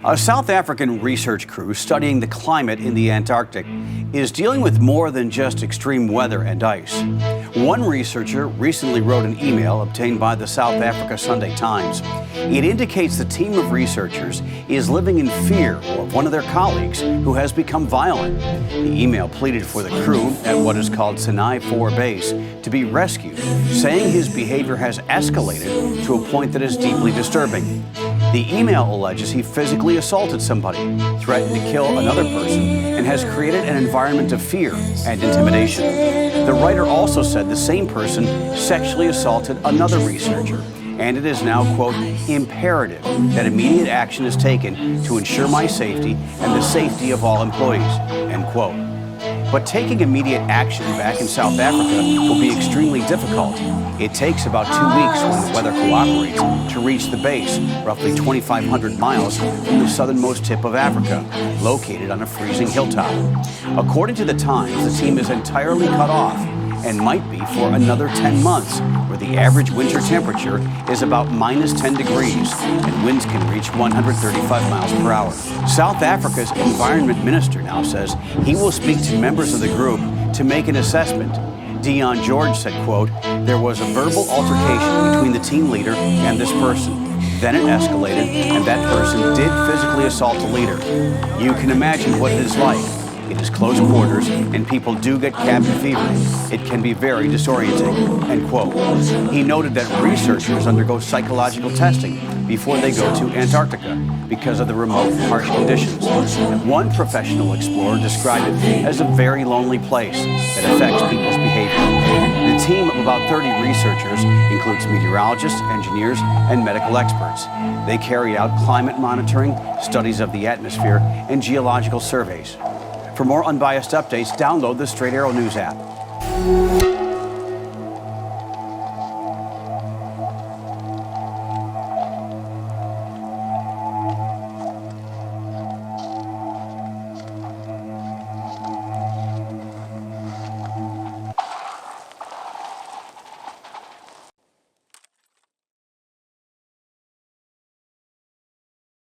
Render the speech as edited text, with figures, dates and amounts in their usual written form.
A South African research crew studying the climate in the Antarctic is dealing with more than just extreme weather and ice. One researcher recently wrote an email obtained by the South Africa Sunday Times. It indicates the team of researchers is living in fear of one of their colleagues who has become violent. The email pleaded for the crew at what is called Sinai 4 base to be rescued, saying his behavior has escalated to a point that is deeply disturbing. The email alleges he physically assaulted somebody, threatened to kill another person, and has created an environment of fear and intimidation. The writer also said the same person sexually assaulted another researcher, and it is now, quote, imperative that immediate action is taken to ensure my safety and the safety of all employees, end quote. But taking immediate action back in South Africa will be extremely difficult. It takes about 2 weeks when the weather cooperates to reach the base, roughly 2,500 miles from the southernmost tip of Africa, located on a freezing hilltop. According to the Times, the team is entirely cut off and might be for another 10 months, where the average winter temperature is about -10 degrees and winds can reach 135 miles per hour. South Africa's environment minister now says he will speak to members of the group to make an assessment. Dion George said, quote, there was a verbal altercation between the team leader and this person. Then it escalated and that person did physically assault the leader. You can imagine what it is like. It is close quarters, and people do get cabin fever. It can be very disorienting, end quote. He noted that researchers undergo psychological testing before they go to Antarctica because of the remote, harsh conditions. One professional explorer described it as a very lonely place that affects people's behavior. The team of about 30 researchers includes meteorologists, engineers, and medical experts. They carry out climate monitoring, studies of the atmosphere, and geological surveys. For more unbiased updates, download the Straight Arrow News app.